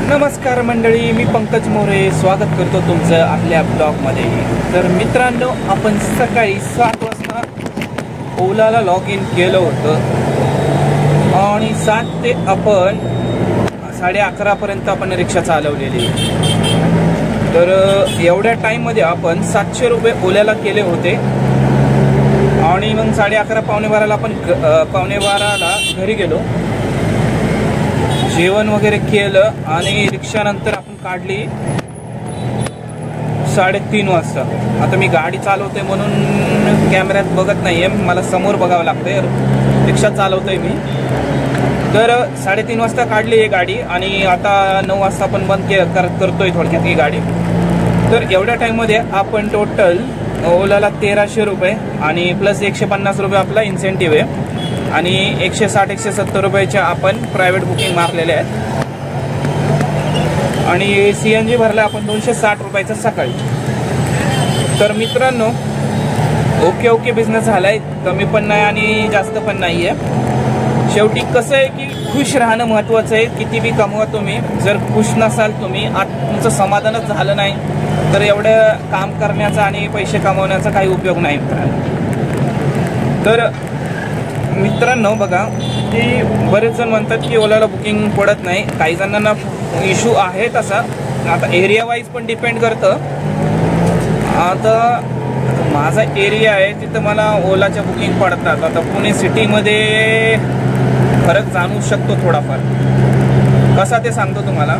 नमस्कार मंडळी, मी पंकज मोरे स्वागत करतो तुमचं आपल्या ब्लॉगमध्ये। तर मित्रांनो, आपण सकाळी 7 वाजता ओलाला लॉग इन केलं होतं आणि 7 ते आपण 11:30 पर्यंत आपण रिक्षा चालवलेली। तर एवढ्या टाइममध्ये आपण 700 रुपये ओल्याला केले होते आणि मग 11:30 पावणे 12ला आपण पावणे 12ला घरी गेलो, जेवण वगैरे केलं आणि रिक्षा नंतर आपण काढली 3:30 वाजता। आता मी गाडी चालवते म्हणून कॅमेऱ्यात बघत नाहीये, मला समोर बघावं लागतंय, रिक्षा चालवतोय मी। तर 3:30 वाजता काढली ही गाडी आणि आता 9 वाजता आपण बंद करतोय थोडक्यात ही गाडी। तर एवढ्या टाइममध्ये आपण टोटल ओलाला 1300 रुपये आणि प्लस 150 रुपये आपला इन्सेंटिव्ह आहे आणि 160-170 रुपयाच्या आपण प्रायव्हेट बुकिंग मारलेले आहेत आणि CNG भरला आपण 260 रुपयाचा सकाळी। तर मित्रांनो, ओके बिझनेस झालाय, कमी पण नाही आणि जास्त पण नाही आहे। शेवटी कसं आहे की खुश राहणं महत्त्वाचं आहे। किती बी कमवा तुम्ही, जर खुश नसाल तुम्ही, तुमचं समाधानच झालं नाही तर एवढं काम करण्याचा आणि पैसे कमवण्याचा काही उपयोग नाही। तर मित्रांनो बघा, की बरेच जण म्हणतात की ओलाला बुकिंग पडत नाही, काही जणांना इश्यू आहे तसा। आता एरिया वाईज पण डिपेंड करतं। आता माझा एरिया आहे तिथं मला ओलाच्या बुकिंग पडतात। आता पुणे सिटीमध्ये फरक जाणवू शकतो थोडाफार, कसा ते सांगतो तुम्हाला।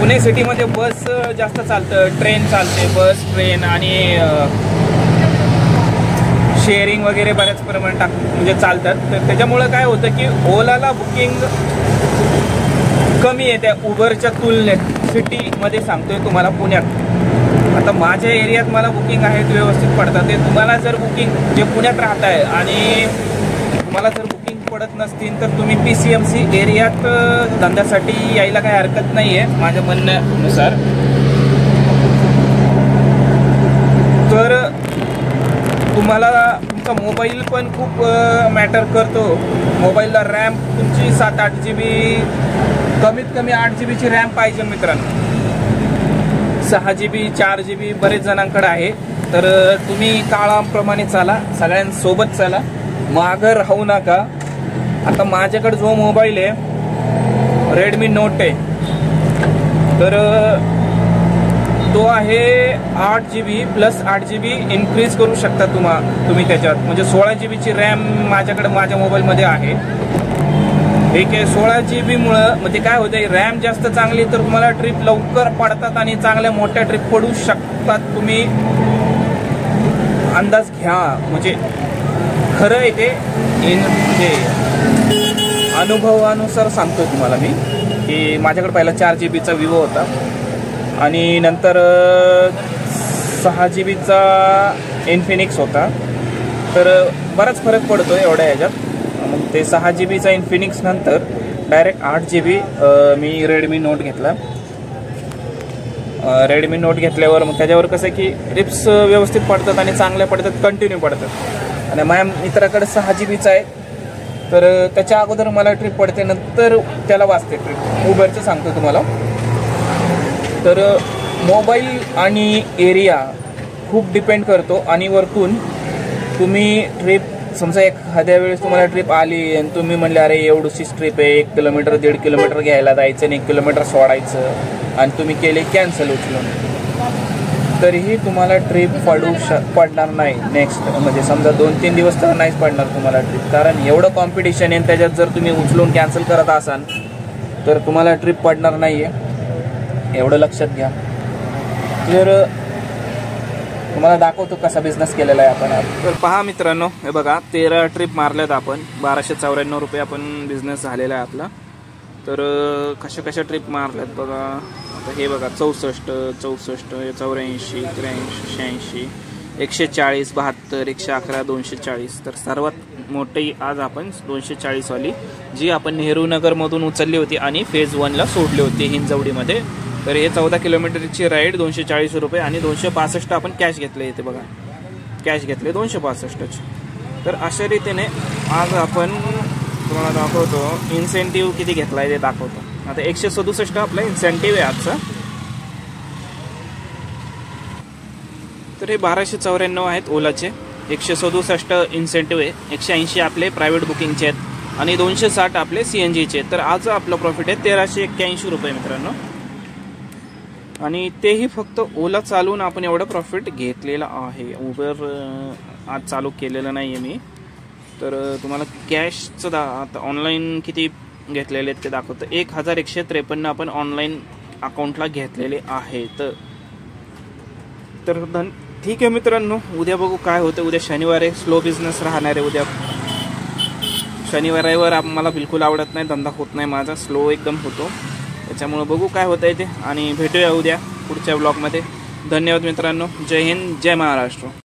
पुणे सिटीमध्ये बस जास्त चालतं, ट्रेन चालते, बस ट्रेन आणि शेअरिंग वगैरे बऱ्याच प्रमाणात म्हणजे चालतात। तर त्याच्यामुळे काय होतं की ओलाला बुकिंग कमी येते उबरच्या तुलनेत सिटीमध्ये, सांगतोय तुम्हाला पुण्यात। आता माझ्या एरियात मला बुकिंग आहेत, व्यवस्थित पडतात। ते तुम्हाला जर बुकिंग जे पुण्यात राहत आहे आणि तुम्हाला जर बुकिंग पडत नसतील तर तुम्ही PCMC एरियात धंद्यासाठी यायला काही हरकत नाही आहे माझ्या म्हणण्यानुसार। तर तुम्हाला तुमचा मोबाईल पण खूप मॅटर करतो। मोबाईलला रॅम तुमची 7-8 GB, कमीत कमी 8 GBची रॅम पाहिजे मित्रांनो। 6 GB 4 GB बरेच जणांकडे आहे। तर तुम्ही काळाप्रमाणे चाला, सगळ्यांसोबत चाला, मागं राहू नका। आता माझ्याकडे जो मोबाईल आहे रेडमी नोट आहे, तर तो आहे 8 GB प्लस 8 GB इन्क्रीज करू शकता तुम्ही त्याच्यात, म्हणजे 16 GBची रॅम माझ्याकडे माझ्या मोबाईलमध्ये आहे। ठीक आहे, 16 GB मुळे म्हणजे काय होतं, रॅम जास्त चांगली तर तुम्हाला ट्रिप लवकर पडतात आणि चांगल्या मोठ्या ट्रिप पडू शकतात। तुम्ही अंदाज घ्या, म्हणजे खरं आहे ते, म्हणजे अनुभवानुसार सांगतोय तुम्हाला मी, की माझ्याकडे पहिला 4 GBचा विवो होता आणि नंतर 6 GBचा इन्फिनिक्स होता। तर बराच फरक पडतो एवढ्या ह्याच्यात। मग ते 6 GBचा इन्फिनिक्स नंतर डायरेक्ट 8 GB मी रेडमी नोट घेतला। रेडमी नोट घेतल्यावर मग त्याच्यावर कसं की ट्रिप्स व्यवस्थित पडतात आणि चांगल्या पडतात, कंटिन्यू पडतात। आणि माझ्या मित्राकडे 6 GBचा आहे, तर त्याच्या अगोदर मला ट्रिप पडते, नंतर त्याला वाचते ट्रिप। उबरचं सांगतो तुम्हाला। तर मोबाईल आणि एरिया खूप डिपेंड करतो आणि वरतून तुम्ही ट्रिप, समजा एखाद्या वेळेस तुम्हाला ट्रिप आली आणि तुम्ही म्हणले अरे एवढीशीच ट्रिप आहे, 1 किलोमीटर 1.5 किलोमीटर घ्यायला जायचं आणि 1 किलोमीटर सोडायचं आणि तुम्ही केले कॅन्सल उचलून, तरीही तुम्हाला ट्रिप पडणार नाही नेक्स्ट, म्हणजे समजा 2-3 दिवस तर नाहीच पडणार तुम्हाला ट्रिप, कारण एवढं कॉम्पिटिशन आहे। त्याच्यात जर तुम्ही उचलून कॅन्सल करत असाल तर तुम्हाला ट्रिप पडणार नाही आहे, एवढं लक्षात घ्या। तर तुम्हाला दाखवतो कसा बिझनेस केलेला आहे आपण। तर पहा मित्रांनो, हे बघा 13 ट्रिप मारल्यात आपण, 1294 रुपये आपण बिझनेस झालेला आहे आपला। तर कशा ट्रिप मारल्यात बघा। आता हे बघा 64, 84, 83, 86, 140, 72, 111, 240। तर सर्वात मोठी आज आपण 240 वाली जी आपण नेहरू नगरमधून उचलली होती आणि फेज 1ला सोडली होती हिंजवडीमध्ये। तर हे 14 किलोमीटरची राईड 240 रुपये आणि 265 आपण कॅश घेतले, इथे बघा कॅश घेतले 265चे। तर अशा रीतीने आज आपण तुम्हाला दाखवतो इन्सेंटिव्ह किती घेतला आहे ते दाखवतो. आता 167 आपला इन्सेंटिव्ह आहे आजचा. तर हे 1294 आहेत ओलाचे. 167 इन्सेंटिव्ह आहे. 180 आपले प्रायव्हेट बुकिंगचे आहेत आणि 260 आपले CNGचे. तर आज आपलं प्रॉफिट आहे 1381 रुपये मित्रांनो. आणि तेही फक्त ओला चालवून आपण एवढं प्रॉफिट घेतलेलं आहे. उबर आज चालू केलेलं नाही आहे मी. तर तुम्हाला कॅशचं आता ऑनलाईन किती घेतलेले आहेत ते दाखवतं. 1153 आपण ऑनलाईन अकाउंटला घेतलेले आहेत. तर ठीक आहे मित्रांनो, उद्या बघू काय होतं. उद्या शनिवार आहे, स्लो बिझनेस राहणार आहे उद्या. शनिवार रविवार आम्हाला बिलकुल आवडत नाही, धंदा होत नाही माझा, स्लो एकदम होतो. त्याच्यामुळे बघू काय होतं आहे ते आणि भेटूया उद्या पुढच्या ब्लॉगमध्ये. धन्यवाद मित्रांनो. जय हिंद, जय महाराष्ट्र.